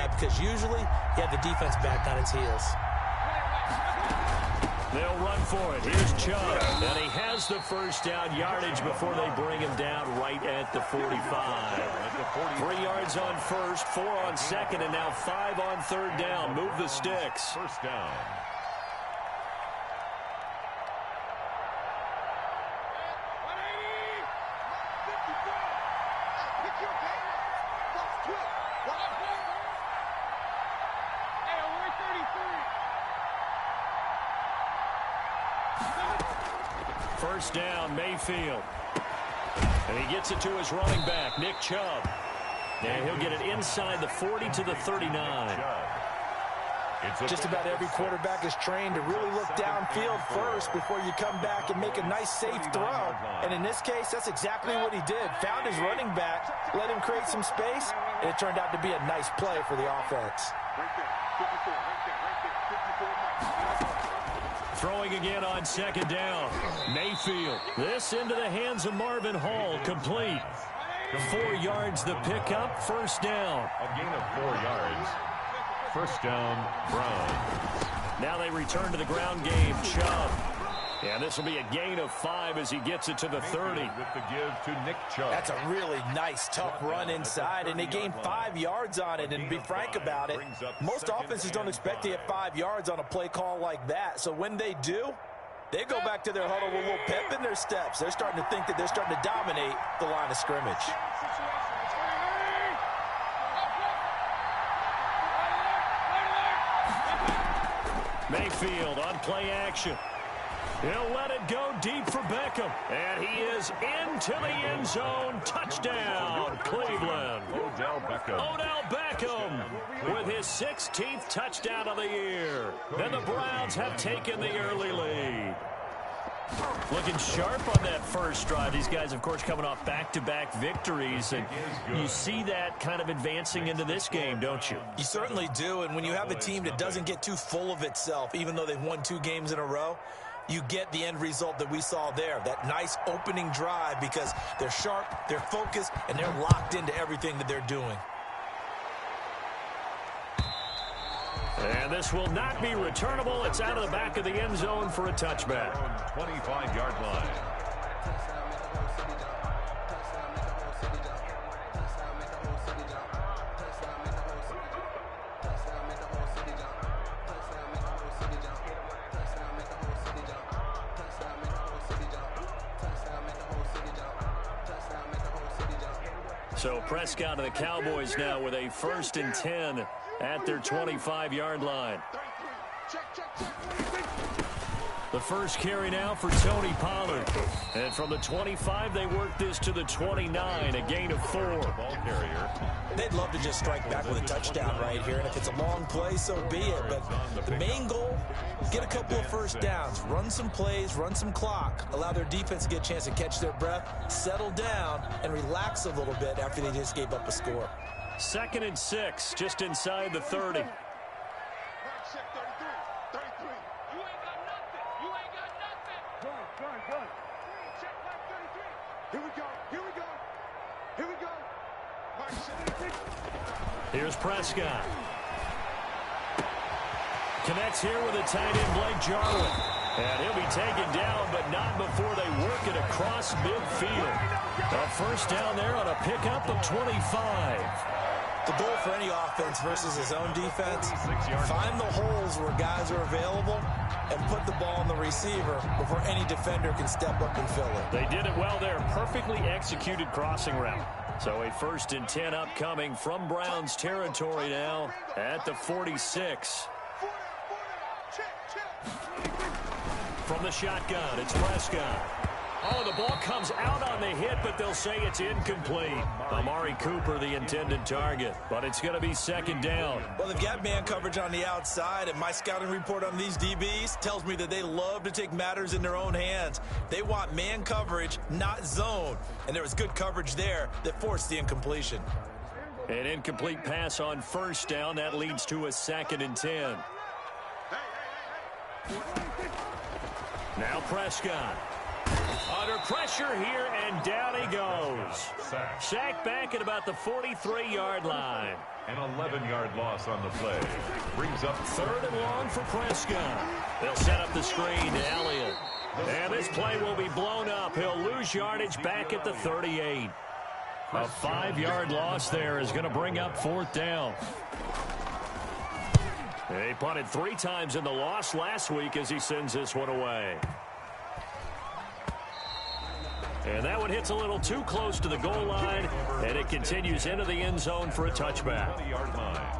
right, because usually you have the defense back on its heels. They'll run for it. Here's Chubb, and he has the first down yardage before they bring him down right at the 45. 3 yards on first, 4 on second, and now 5 on third down. Move the sticks. First down. First down, Mayfield. And he gets it to his running back, Nick Chubb. And he'll get it inside the 40 to the 39. Just about every quarterback is trained to really look downfield first before you come back and make a nice, safe throw. And in this case, that's exactly what he did. Found his running back, let him create some space, and it turned out to be a nice play for the offense. Throwing again on second down. Mayfield. This into the hands of Marvin Hall. Complete. 4 yards the pickup. First down. A gain of 4 yards. First down, Browns. Now they return to the ground game. Chubb. And this will be a gain of 5 as he gets it to the 30. With the give to Nick Chubb. That's a really nice, tough run inside, and they gained 5 yards on it. And to be frank about it, most offenses don't expect to get 5 yards on a play call like that. So when they do, they go back to their huddle with a little pep in their steps. They're starting to think that they're starting to dominate the line of scrimmage. Mayfield on play action. He'll let it go deep for Beckham. And he is into the end zone. Touchdown, Cleveland. Odell Beckham with his 16th touchdown of the year. And the Browns have taken the early lead. Looking sharp on that first drive. These guys, of course, coming off back-to-back victories. And you see that kind of advancing into this game, don't you? You certainly do. And when you have a team that doesn't get too full of itself, even though they've won 2 games in a row, you get the end result that we saw there, that nice opening drive, because they're sharp, they're focused, and they're locked into everything that they're doing. And this will not be returnable. It's out of the back of the end zone for a touchback. 25-yard line. So Prescott and the Cowboys now with a 1st and 10 at their 25-yard line. The first carry now for Tony Pollard. And from the 25, they work this to the 29, a gain of 4. Ball carrier. They'd love to just strike back with a touchdown right here, and if it's a long play, so be it. But the main goal, get a couple of first downs, run some plays, run some clock, allow their defense to get a chance to catch their breath, settle down, and relax a little bit after they just gave up a score. 2nd and 6, just inside the 30. Here's Prescott. Connects here with a tight end, Blake Jarwin. And he'll be taken down, but not before they work it across midfield. A first down there on a pickup of 25. The goal for any offense versus his own defense, find the holes where guys are available and put the ball on the receiver before any defender can step up and fill it. They did it well there. Perfectly executed crossing route. So a 1st and 10 upcoming from Browns territory now at the 46. From the shotgun, it's Prescott. Oh, the ball comes out on the hit, but they'll say it's incomplete. Amari Cooper, the intended target, but it's going to be 2nd down. Well, they've got man coverage on the outside, and my scouting report on these DBs tells me that they love to take matters in their own hands. They want man coverage, not zone, and there was good coverage there that forced the incompletion. An incomplete pass on first down. That leads to a 2nd and 10. Now Prescott. Under pressure here, and down he goes. Sacked back at about the 43-yard line. An 11-yard loss on the play. Brings up 3rd and long for Prescott. They'll set up the screen to Elliott. And this play will be blown up. He'll lose yardage back at the 38. A 5-yard loss there is going to bring up 4th down. He punted 3 times in the loss last week as he sends this one away. And that one hits a little too close to the goal line, and it continues into the end zone for a touchback. 20-yard line.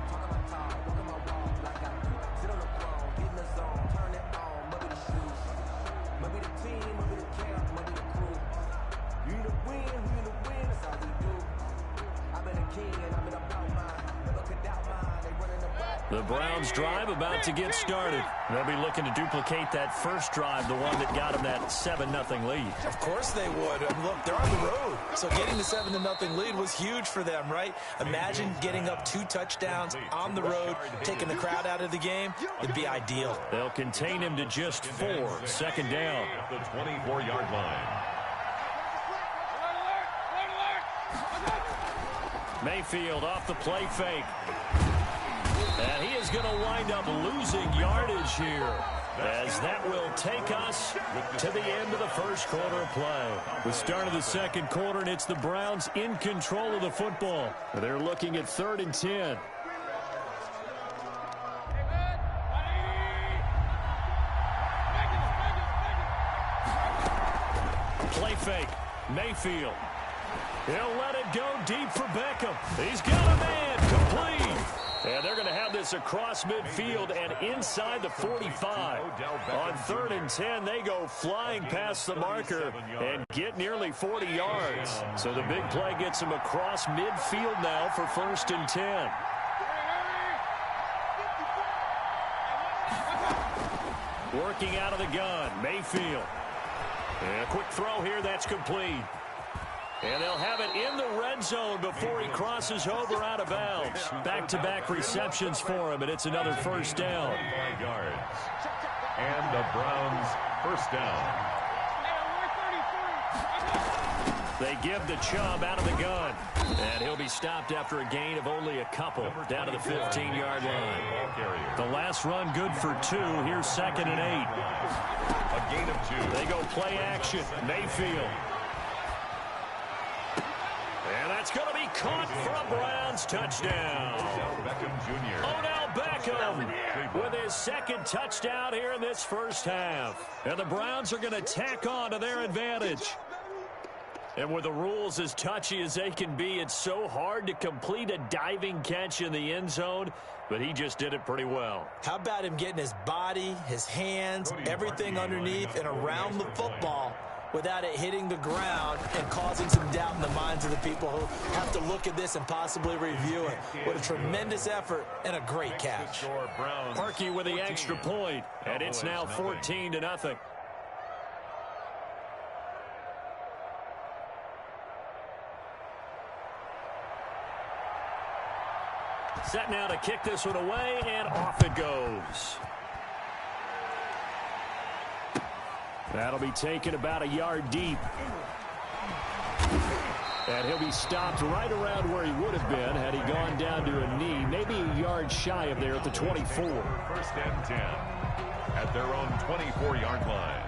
The Browns drive about to get started. They'll be looking to duplicate that first drive, the one that got them that 7-0 lead. Of course they would. And look, they're on the road. So getting the 7-0 lead was huge for them, right? Imagine getting up 2 touchdowns on the road, taking the crowd out of the game. It'd be ideal. They'll contain him to just 4. 2nd down. The 24-yard line. Mayfield off the play fake. And he is going to wind up losing yardage here, as that will take us to the end of the first quarter of play. We started the second quarter, and it's the Browns in control of the football. They're looking at 3rd and 10. Play fake. Mayfield. He'll let it go deep for Beckham. He's got a man. Complete. And they're going to have this across midfield and inside the 45. On 3rd and 10, they go flying past the marker and get nearly 40 yards. So the big play gets them across midfield now for 1st and 10. Working out of the gun, Mayfield. And a quick throw here, that's complete. And they'll have it in the red zone before he crosses over out of bounds. Back-to-back receptions for him, and it's another 1st down. 5 yards. And the Browns 1st down. They give the Chubb out of the gun. And he'll be stopped after a gain of only a couple, down to the 15-yard line. The last run good for 2. Here's 2nd and 8. A gain of 2. They go play action. Mayfield. And that's going to be caught for a Browns touchdown. Odell Beckham with his 2nd touchdown here in this first half. And the Browns are going to tack on to their advantage. And with the rules as touchy as they can be, it's so hard to complete a diving catch in the end zone, but he just did it pretty well. How about him getting his body, his hands, everything underneath and around the football without it hitting the ground and causing some doubt in the minds of the people who have to look at this and possibly review it. What a tremendous effort and a great catch. Parkey with the extra point, and it's now 14-0. Set now to kick this one away, and off it goes. That'll be taken about a yard deep. And he'll be stopped right around where he would have been had he gone down to a knee, maybe a yard shy of there at the 24. 1st and 10 at their own 24-yard line.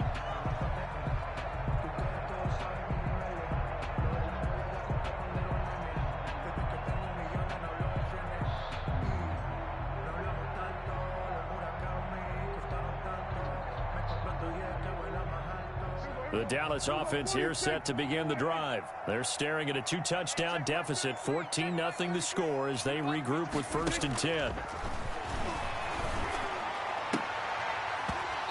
The Dallas offense here set to begin the drive. They're staring at a 2-touchdown deficit, 14-0 the score as they regroup with 1st and 10.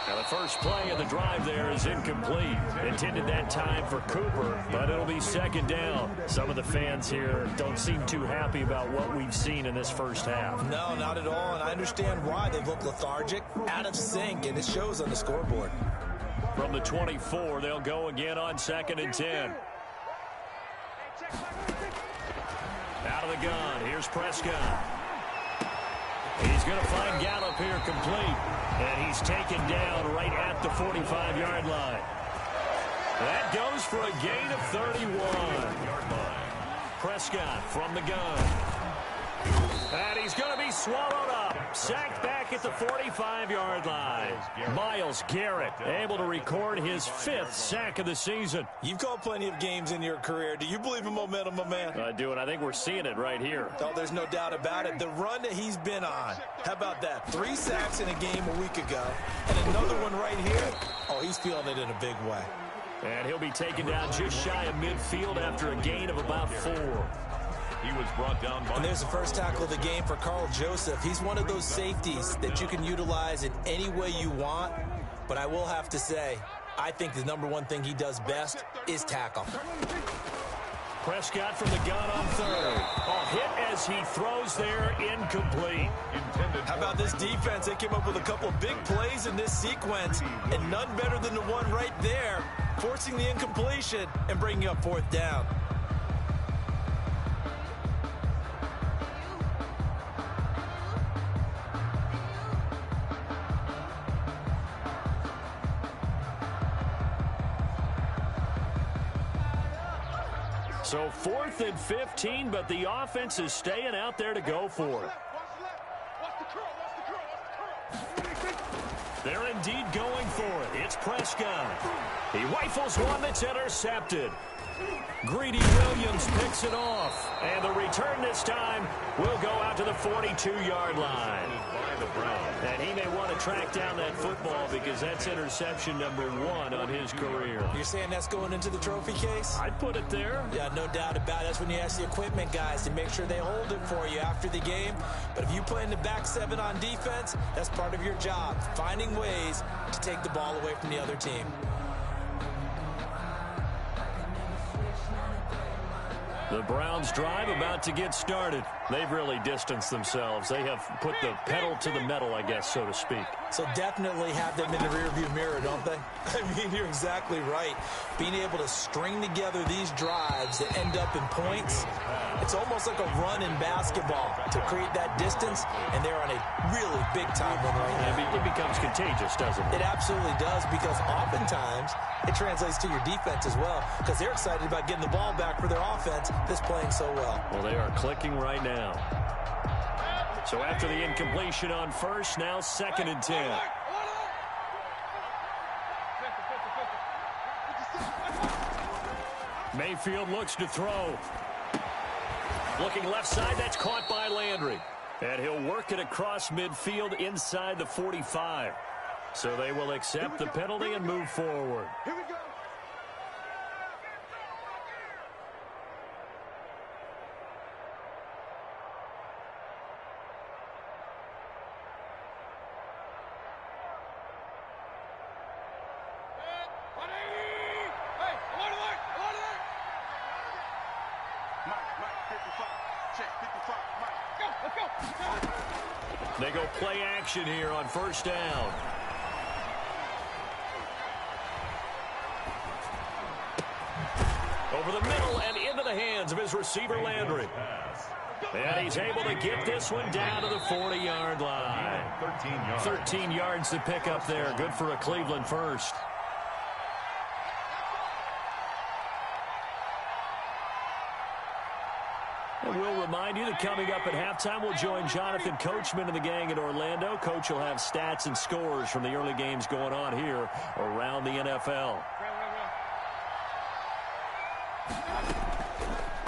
Now the first play of the drive there is incomplete. Intended that time for Cooper, but it'll be 2nd down. Some of the fans here don't seem too happy about what we've seen in this first half. No, not at all, and I understand why. They look lethargic, out of sync, and it shows on the scoreboard. From the 24, they'll go again on 2nd and 10. Out of the gun, here's Prescott. He's going to find Gallup here complete. And he's taken down right at the 45-yard line. That goes for a gain of 31. Prescott from the gun. And he's going to be swallowed up. Sacked back at the 45-yard line. Myles Garrett able to record his 5th sack of the season. You've called plenty of games in your career. Do you believe in momentum, my man? I do, and I think we're seeing it right here. Oh, there's no doubt about it. The run that he's been on. How about that? 3 sacks in a game a week ago. And another one right here. Oh, he's feeling it in a big way. And he'll be taken down just shy of midfield after a gain of about 4. He was brought down by... And there's the first tackle of the game for Carl Joseph. He's one of those safeties that you can utilize in any way you want. But I will have to say, I think the number one thing he does best is tackle. Prescott from the gun on 3rd. A hit as he throws there, incomplete. How about this defense? They came up with a couple of big plays in this sequence, and none better than the one right there, forcing the incompletion and bringing up 4th down. So 4th and 15, but the offense is staying out there to go for it. They're indeed going for it. It's Prescott. He rifles one that's intercepted. Greedy Williams picks it off. And the return this time will go out to the 42-yard line. And he may want to track down that football because that's interception number 1 on his career. You're saying that's going into the trophy case? I'd put it there. Yeah, no doubt about it. That's when you ask the equipment guys to make sure they hold it for you after the game. But if you play in the back 7 on defense, that's part of your job, finding ways to take the ball away from the other team. The Browns drive about to get started. They've really distanced themselves. They have put the pedal to the metal, I guess, so to speak. So definitely have them in the rearview mirror, don't they? I mean, you're exactly right. Being able to string together these drives that end up in points, it's almost like a run in basketball to create that distance, and they're on a really big-time one right now. It becomes contagious, doesn't it? It absolutely does, because oftentimes it translates to your defense as well, because they're excited about getting the ball back for their offense that's playing so well. Well, they are clicking right now. So after the incompletion on 1st, now 2nd and 10. Mayfield looks to throw. Looking left side, that's caught by Landry. And he'll work it across midfield inside the 45. So they will accept the penalty and move forward. Here we go. They go play action here on 1st down. Over the middle and into the hands of his receiver, Landry. And he's able to get this one down to the 40-yard line. 13 yards to pick up there. Good for a Cleveland first. And we'll remind you that coming up at halftime, we'll join Jonathan Coachman and the gang in Orlando. Coach will have stats and scores from the early games going on here around the NFL.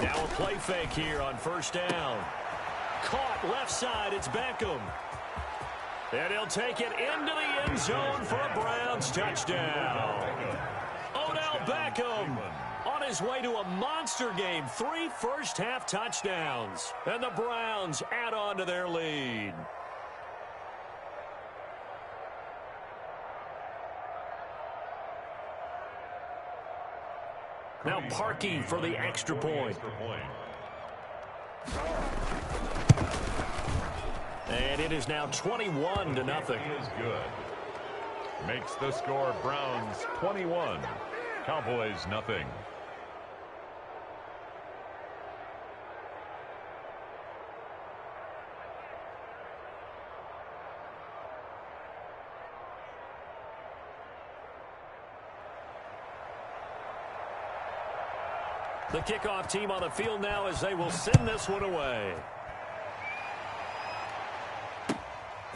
Now a play fake here on 1st down. Caught left side, it's Beckham. And he'll take it into the end zone for a Browns touchdown. Odell Beckham on his way to a monster game. 3 first-half touchdowns. And the Browns add on to their lead. Now Parkey for the extra point. And it is now 21-0. Is good. Makes the score Browns 21, Cowboys nothing. The kickoff team on the field now as they will send this one away.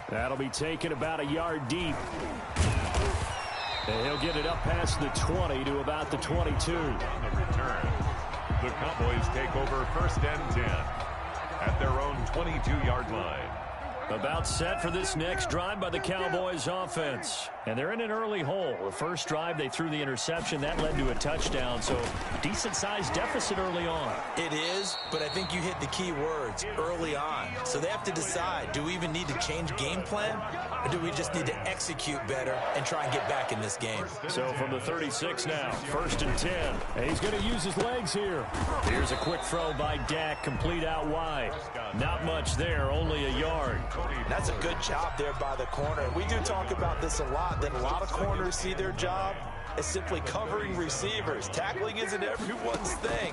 That'll be taken about a yard deep. And he'll get it up past the 20 to about the 22. On the return, the Cowboys take over 1st and 10 at their own 22-yard line. About set for this next drive by the Cowboys offense. And they're in an early hole. The first drive, they threw the interception. That led to a touchdown, so decent-sized deficit early on. It is, but I think you hit the key words, early on. So they have to decide, do we even need to change game plan, or do we just need to execute better and try and get back in this game? So from the 36 now, 1st and 10. And he's going to use his legs here. Here's a quick throw by Dak, complete out wide. Not much there, only a yard. That's a good job there by the corner. We do talk about this a lot, that a lot of corners see their job as simply covering receivers. Tackling isn't everyone's thing.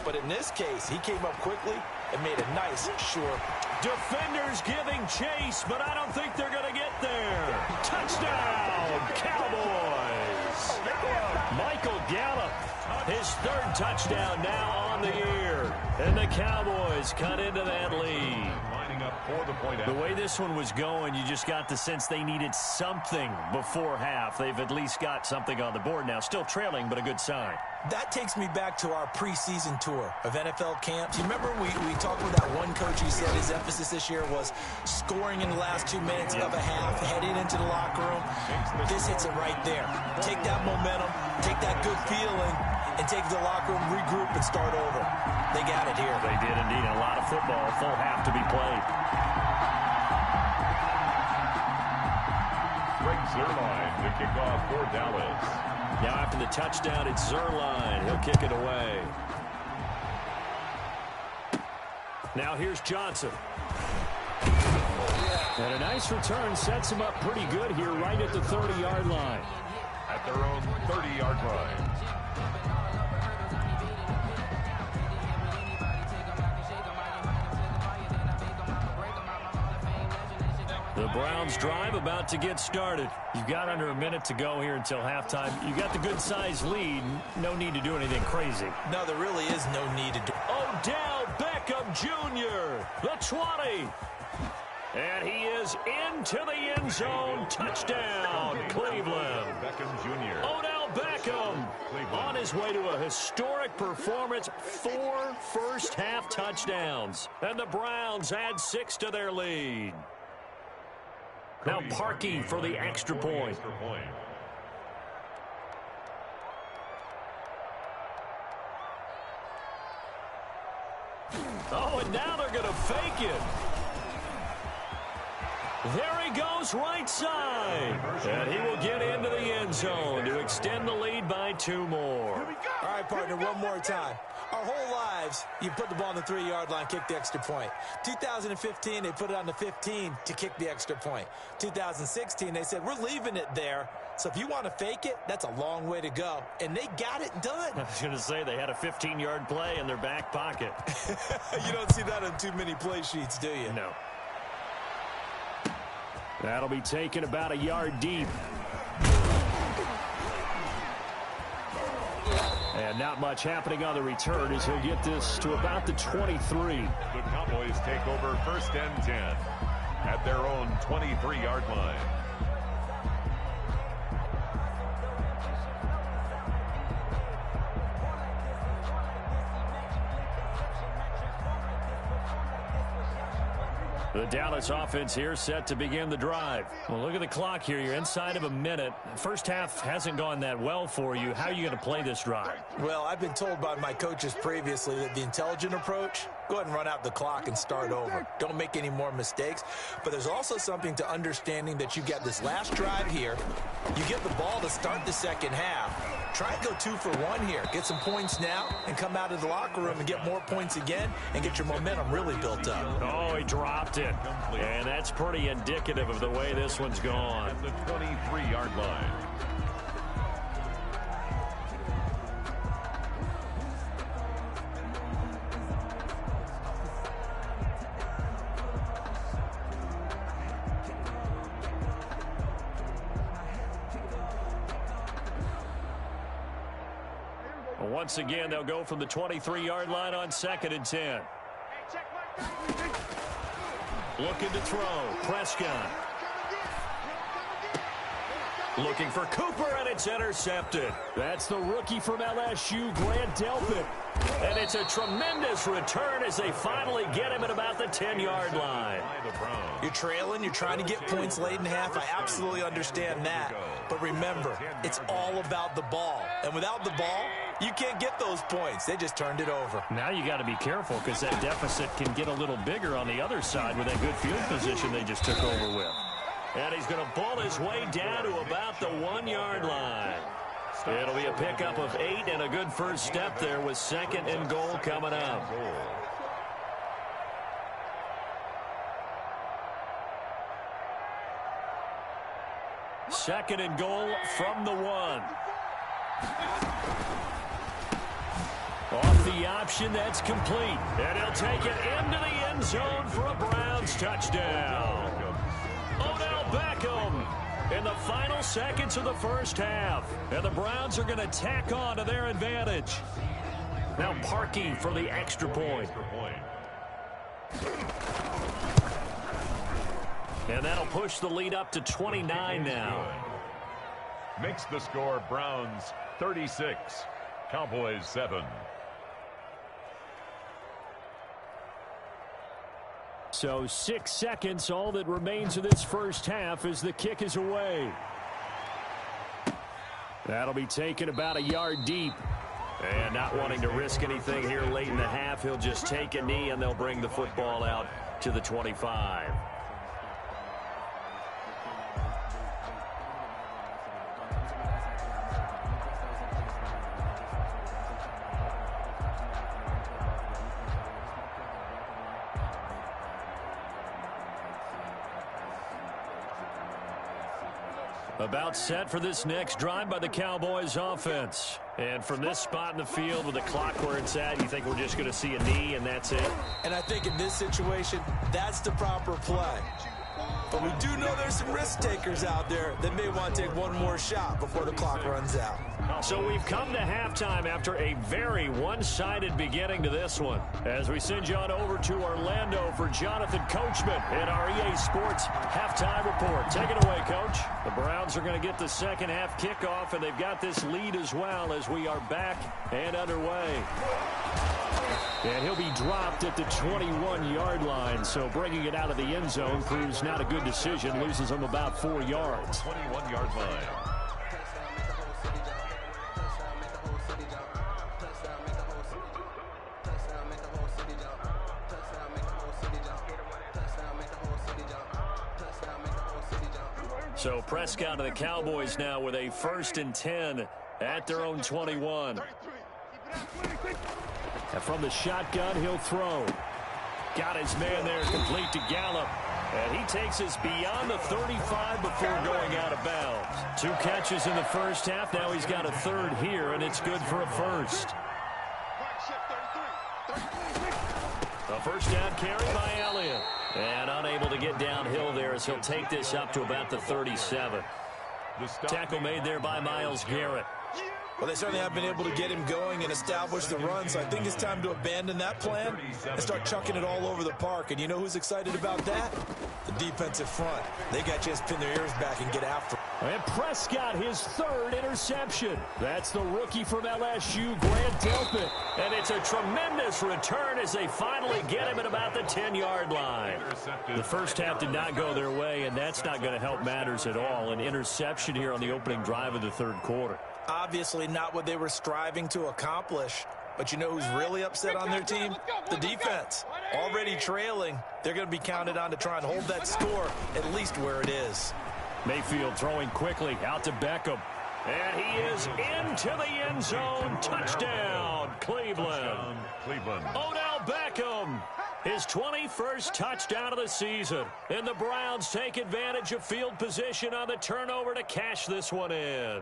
But in this case, he came up quickly and made a nice, sure. Defenders giving chase, but I don't think they're going to get there. Touchdown, Cowboys. Michael Gallup, his 3rd touchdown now on the year. And the Cowboys cut into that lead. For the point The way this one was going, you just got the sense they needed something before half. They've at least got something on the board now. Still trailing, but a good sign. That takes me back to our preseason tour of NFL camps. You remember we talked with that one coach who said his emphasis this year was scoring in the last 2 minutes of a half, heading into the locker room. This hits it right there. Take that momentum, take that good feeling, and take the locker room, regroup, and start over. They got it here. They did indeed. A lot of football, full half to be played. Greg Zuerlein to kick off for Dallas. Now after the touchdown, it's Zuerlein. He'll kick it away. Now here's Johnson. And a nice return sets him up pretty good here right at the 30-yard line. At their own 30-yard line. The Browns drive about to get started. You've got under a minute to go here until halftime. You got the good-sized lead. No need to do anything crazy. No, there really is no need to do. Odell Beckham Jr., the 20. And he is into the end zone. Touchdown, Cleveland. Beckham Jr. Odell Beckham on his way to a historic performance. 4 first-half touchdowns. And the Browns add 6 to their lead. Now Parkey for the extra point. Oh, and now they're going to fake it. There he goes right side. And he will get into the end zone to extend the lead by 2 more. All right, partner, one more time. Our whole lives, you put the ball on the 3-yard line, kick the extra point. 2015, they put it on the 15 to kick the extra point. 2016, they said, we're leaving it there. So if you want to fake it, that's a long way to go. And they got it done. I was going to say they had a 15-yard play in their back pocket. You don't see that on too many play sheets, do you? No. That'll be taken about a yard deep. And not much happening on the return as he'll get this to about the 23. The Cowboys take over 1st and 10 at their own 23-yard line. The Dallas offense here set to begin the drive. Well, look at the clock here. You're inside of a minute. First half hasn't gone that well for you. How are you going to play this drive? Well, I've been told by my coaches previously that the intelligent approach, go ahead and run out the clock and start over. Don't make any more mistakes. But there's also something to understanding that you get this last drive here. You get the ball to start the second half. Try and go 2 for 1 here. Get some points now and come out of the locker room and get more points again and get your momentum really built up. Oh, he dropped it. And that's pretty indicative of the way this one's gone. At the 23-yard line. Once again, they'll go from the 23-yard line on 2nd and 10. Looking to throw. Prescott. Looking for Cooper, and it's intercepted. That's the rookie from LSU, Grant Delpit. And it's a tremendous return as they finally get him at about the 10-yard line. You're trailing, you're trying to get points late in half. I absolutely understand that. But remember, it's all about the ball. And without the ball, you can't get those points. They just turned it over. Now you got to be careful because that deficit can get a little bigger on the other side with that good field position they just took over with. And he's going to ball his way down to about the 1-yard line. It'll be a pickup of 8 and a good first step there with 2nd and goal coming up. Second and goal from the 1. Off the option, that's complete. And he'll take it into the end zone for a Browns touchdown. Odell Beckham in the final seconds of the first half. And the Browns are going to tack on to their advantage. Now Parkey for the extra point. And that'll push the lead up to 29 now. Makes the score Browns 36, Cowboys 7. So 6 seconds, all that remains of this first half as the kick is away. That'll be taken about a yard deep. And not wanting to risk anything here late in the half, he'll just take a knee and they'll bring the football out to the 25. About set for this next drive by the Cowboys offense. And from this spot in the field with the clock where it's at, you think we're just going to see a knee and that's it? And I think in this situation, that's the proper play. But we do know there's some risk takers out there that may want to take one more shot before the clock runs out. So we've come to halftime after a very one-sided beginning to this one. As we send you on over to Orlando for Jonathan Coachman in our EA Sports halftime report. Take it away, Coach. The Browns are going to get the second half kickoff, and they've got this lead as well as we are back and underway. And he'll be dropped at the 21-yard line, so bringing it out of the end zone proves not a good decision. Loses him about 4 yards. 21-yard line. So Prescott and the Cowboys now with a 1st and 10 at their own 21. And from the shotgun, he'll throw. Got his man there, complete to Gallup. And he takes us beyond the 35 before going out of bounds. 2 catches in the first half. Now he's got a 3rd here, and it's good for a 1st. A first down carry by Elliott. And unable to get downhill there as he'll take this up to about the 37. Tackle made there by Myles Garrett. Well, they certainly have been able to get him going and establish the run, so I think it's time to abandon that plan and start chucking it all over the park. And you know who's excited about that? The defensive front. They got a chance to pin their ears back and get after it. And Prescott, his 3rd interception. That's the rookie from LSU, Grant Delpit. And it's a tremendous return as they finally get him at about the 10-yard line. The first half did not go their way, and that's not going to help matters at all. An interception here on the opening drive of the 3rd quarter. Obviously not what they were striving to accomplish. But you know who's really upset on their team? The defense. Already trailing, they're going to be counted on to try and hold that score at least where it is. Mayfield throwing quickly out to Beckham. And he is into the end zone. Touchdown, Cleveland. Odell Beckham, his 21st touchdown of the season. And the Browns take advantage of field position on the turnover to cash this one in.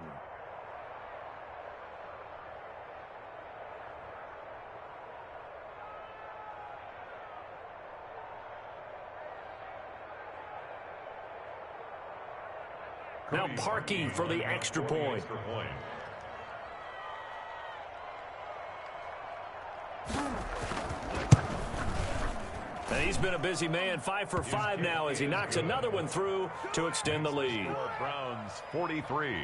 Now Parkey for the extra point. been a busy man. 5 for 5 now as he knocks another one through to extend the lead. Browns 43,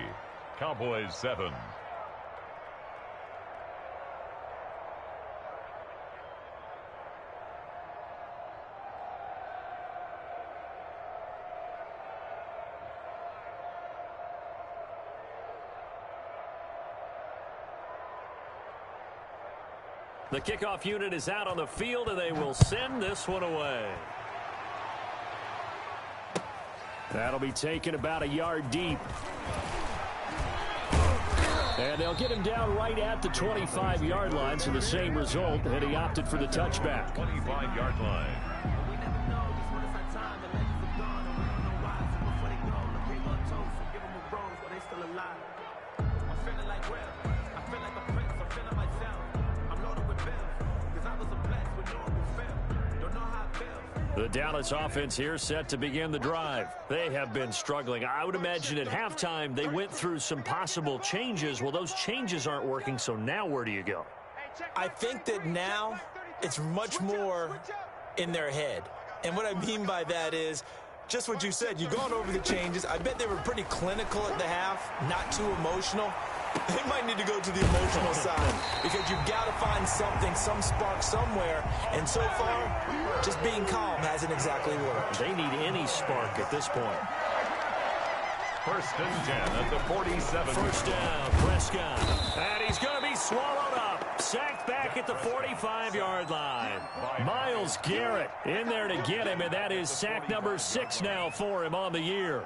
Cowboys 7. The kickoff unit is out on the field, and they will send this one away. That'll be taken about a yard deep. And they'll get him down right at the 25-yard line, so the same result, and he opted for the touchback. 25-yard line. The Dallas offense here set to begin the drive. They have been struggling. I would imagine at halftime they went through some possible changes. Well, those changes aren't working, so now where do you go? I think that now it's much more in their head. And what I mean by that is just what you said. You've gone over the changes. I bet they were pretty clinical at the half, not too emotional. They might need to go to the emotional side because you've got to find something, some spark somewhere. And so far, just being calm hasn't exactly worked. They need any spark at this point. 1st and 10 at the 47. First down, Prescott. And he's going to be swallowed up. Sacked back at the 45-yard line. Myles Garrett in there to get him, and that is sack number 6 now for him on the year.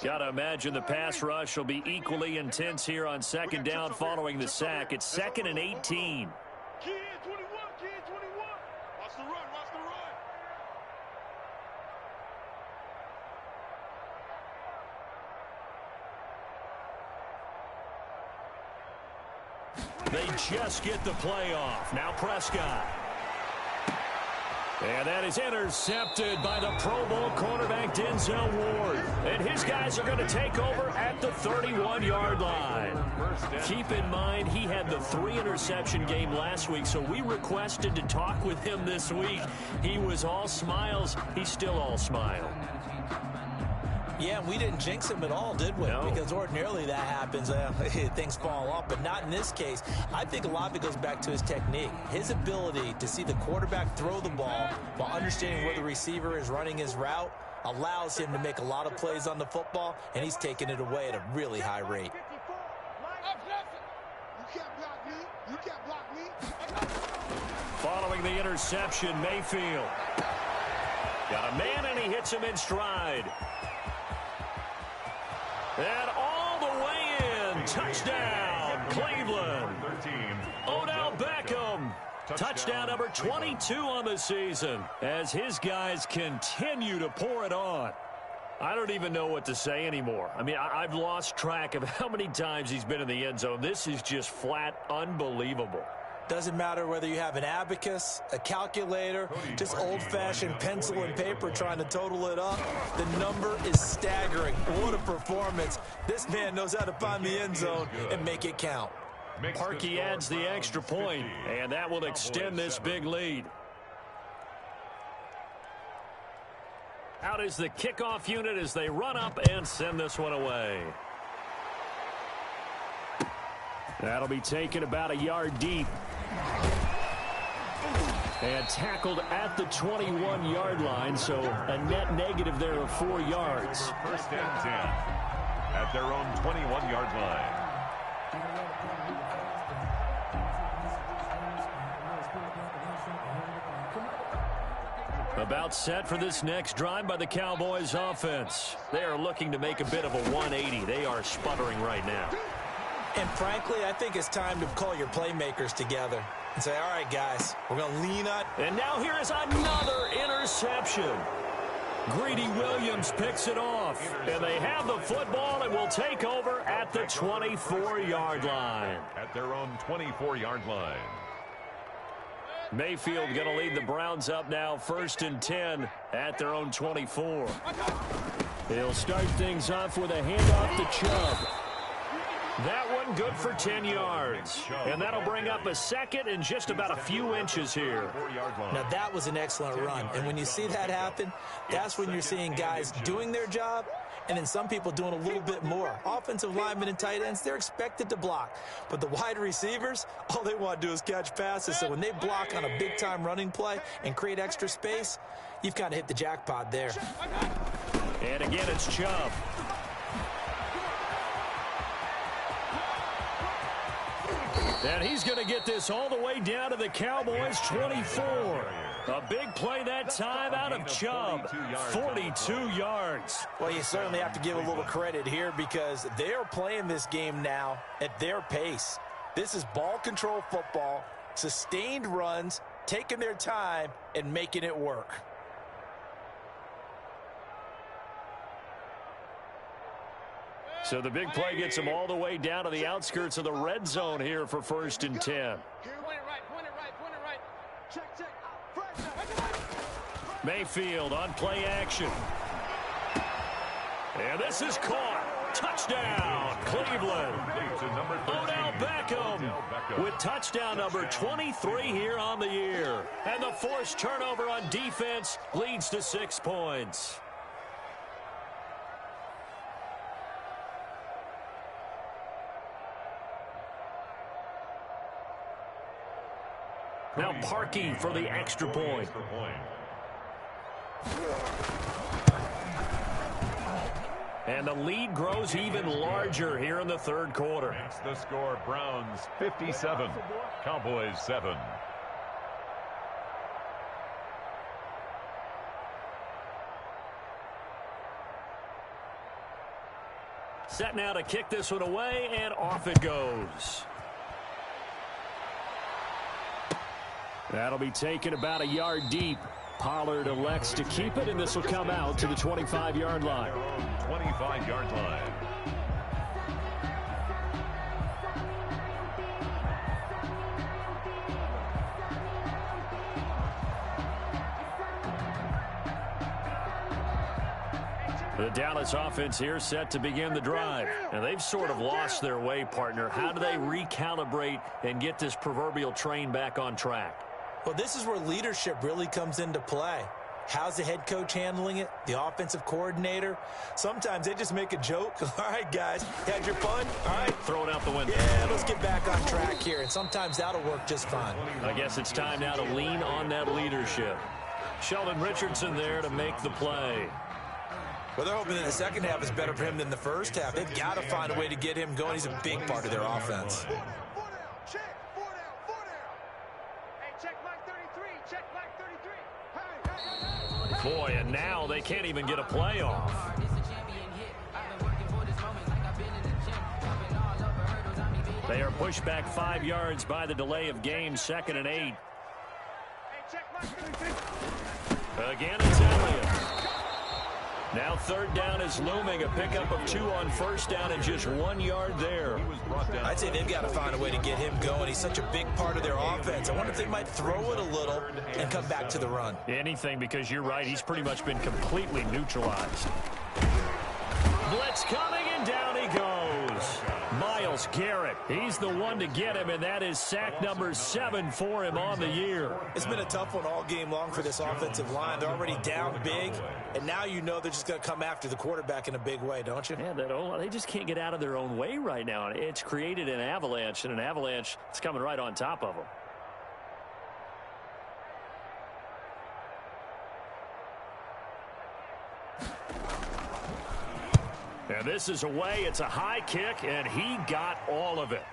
Got to imagine the pass rush will be equally intense here on 2nd down following the sack. It's 2nd and 18. Key in 21, key in 21. Watch the run, watch the run. They just get the play off. Now Prescott. And that is intercepted by the Pro Bowl cornerback Denzel Ward. And his guys are going to take over at the 31-yard line. Keep in mind, he had the 3-interception game last week, so we requested to talk with him this week. He was all smiles. He's still all smile. Yeah, we didn't jinx him at all, did we? No. Because ordinarily that happens. Things fall off, but not in this case. I think a lot of it goes back to his technique. His ability to see the quarterback throw the ball while understanding where the receiver is running his route allows him to make a lot of plays on the football, and he's taking it away at a really high rate. Following the interception, Mayfield. Got a man, and he hits him in stride. And all the way in. Touchdown, Cleveland. Odell Beckham. Touchdown number 22 on the season as his guys continue to pour it on. I don't even know what to say anymore. I mean, I've lost track of how many times he's been in the end zone. This is just flat unbelievable. Doesn't matter whether you have an abacus, a calculator, just old-fashioned pencil and paper trying to total it up. The number is staggering. What a performance. This man knows how to find the end zone and make it count. Parkey adds the extra point, and that will extend this big lead. Out is the kickoff unit as they run up and send this one away. That'll be taken about a yard deep. And tackled at the 21-yard line, so a net negative there of 4 yards. 1st and 10 at their own 21-yard line. About set for this next drive by the Cowboys offense. They are looking to make a bit of a 180. They are sputtering right now. And frankly, I think it's time to call your playmakers together and say, all right, guys, we're going to lean on. And now here is another interception. Greedy Williams picks it off. And they have the football and will take over at the 24-yard line. At their own 24-yard line. Mayfield going to lead the Browns up now 1st and 10 at their own 24. He'll start things off with a handoff to Chubb. That one good for 10 yards. And that'll bring up a second and just about a few inches here. Now, that was an excellent run. And when you see that happen, that's when you're seeing guys doing their job and then some people doing a little bit more. Offensive linemen and tight ends, they're expected to block. But the wide receivers, all they want to do is catch passes. So when they block on a big-time running play and create extra space, you've kind of hit the jackpot there. And again, it's Chubb. And he's going to get this all the way down to the Cowboys' 24. A big play that time out of Chubb, 42 yards. Well, you certainly have to give a little credit here because they're playing this game now at their pace. This is ball control football, sustained runs, taking their time and making it work. So the big play gets them all the way down to the outskirts of the red zone here for 1st and 10. Mayfield on play action. And this is caught. Touchdown, Cleveland. Odell Beckham with touchdown number 23 here on the year. And the forced turnover on defense leads to 6 points. Now Parkey for the extra point. And the lead grows even larger here in the 3rd quarter. That's the score. Browns 57, Cowboys 7. Set now to kick this one away, and off it goes. That'll be taken about a yard deep. Pollard elects to keep it, and this will come out to the 25-yard line. 25-yard line. The Dallas offense here set to begin the drive. And they've sort of lost their way, partner. How do they recalibrate and get this proverbial train back on track? Well, this is where leadership really comes into play. How's the head coach handling it? The offensive coordinator? Sometimes they just make a joke. All right, guys, had your fun? All right. Throw it out the window. Yeah, let's get back on track here. And sometimes that'll work just fine. I guess it's time now to lean on that leadership. Sheldon Richardson there to make the play. Well, they're hoping that the second half is better for him than the first half. They've got to find a way to get him going. He's a big part of their offense. Boy, and now they can't even get a play off. They are pushed back 5 yards by the delay of game, 2nd and 8. Again, it's Elliott. Now 3rd down is looming. A pickup of 2 on 1st down and just 1 yard there. I'd say they've got to find a way to get him going. He's such a big part of their offense. I wonder if they might throw it a little and come back to the run. Anything, because you're right. He's pretty much been completely neutralized. Blitz coming, and down he goes. Myles Garrett, he's the one to get him, and that is sack number 7 for him on the year. It's been a tough one all game long for this offensive line. They're already down big, and now you know they're just going to come after the quarterback in a big way, don't you? Yeah, they just can't get out of their own way right now. It's created an avalanche, and an avalanche is coming right on top of them. And this is away. It's a high kick, and he got all of it.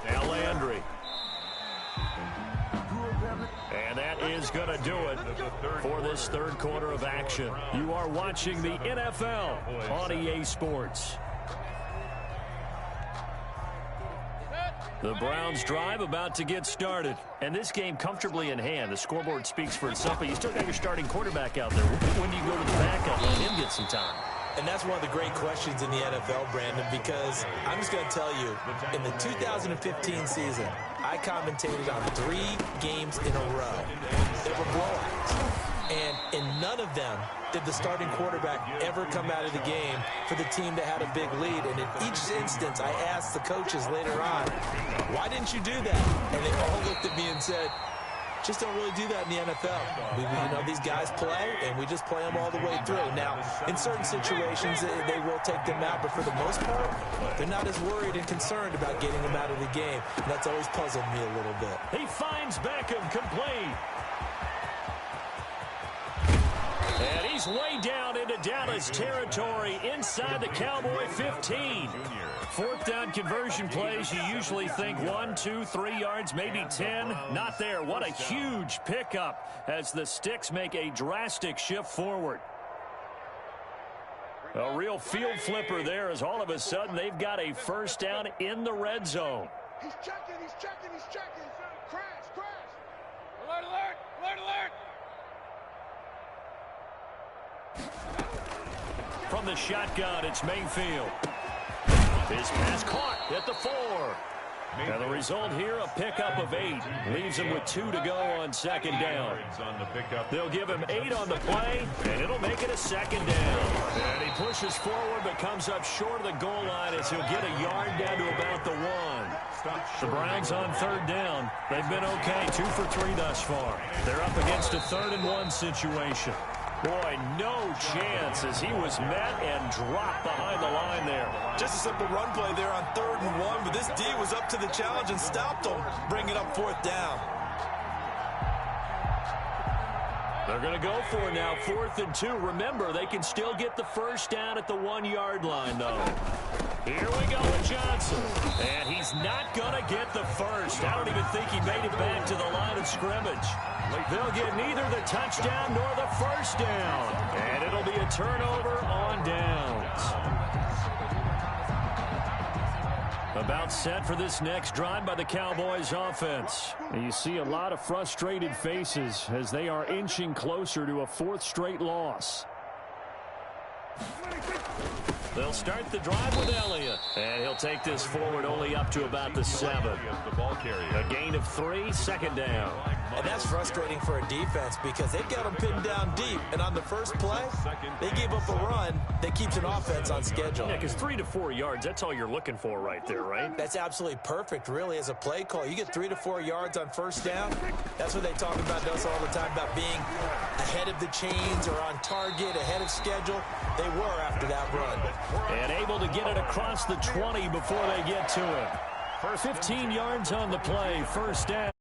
Now Landry. And that is going to do it for this 3rd quarter of action. You are watching the NFL on EA Sports. The Browns drive about to get started. And this game comfortably in hand. The scoreboard speaks for itself, but you still got your starting quarterback out there. When do you go to the backup and let him get some time? And that's one of the great questions in the NFL, Brandon, because I'm just going to tell you, in the 2015 season, I commentated on 3 games in a row. They were blowouts. And in none of them did the starting quarterback ever come out of the game for the team that had a big lead. And in each instance, I asked the coaches later on, why didn't you do that? And they all looked at me and said, just don't really do that in the NFL. You know, these guys play, and we just play them all the way through. Now, in certain situations, they will take them out, but for the most part, they're not as worried and concerned about getting them out of the game. And that's always puzzled me a little bit. He finds Beckham complete. And he's way down into Dallas territory inside the Cowboy 15. Fourth down conversion plays, you usually think 1, 2, 3 yards, maybe 10. Not there. What a huge pickup as the Sticks make a drastic shift forward. A real field flipper there as all of a sudden they've got a first down in the red zone. He's checking, he's checking, he's checking. Crash, crash. Alert, alert, alert, alert. From the shotgun, it's Mayfield. His pass caught at the 4. And the result here, a pickup of 8. Leaves him with 2 to go on second down. They'll give him 8 on the play, and it'll make it a second down. And he pushes forward, but comes up short of the goal line as he'll get a yard down to about the 1. The Browns on third down. They've been okay, 2 for 3 thus far. They're up against a 3rd and 1 situation. Boy, no chance as he was met and dropped behind the line there. Just a simple run play there on 3rd and 1, but this D was up to the challenge and stopped him, bringing up 4th down. They're going to go for it now, 4th and 2. Remember, they can still get the first down at the 1-yard line, though. Here we go with Johnson. And he's not going to get the first. I don't even think he made it back to the line of scrimmage. They'll get neither the touchdown nor the first down. And it'll be a turnover on downs. About set for this next drive by the Cowboys offense. And you see a lot of frustrated faces as they are inching closer to a 4th straight loss. They'll start the drive with Elliott. And he'll take this forward only up to about the 7. A gain of 3, second down. And that's frustrating for a defense because they've got them pinned down deep. And on the first play, they gave up a run that keeps an offense on schedule. Yeah, because 3 to 4 yards, that's all you're looking for right there, right? That's absolutely perfect, really, as a play call. You get 3 to 4 yards on first down. That's what they talk about to us all the time, about being ahead of the chains or on target, ahead of schedule. They were after that run. And able to get it across the 20 before they get to it. 15 yards on the play, first down.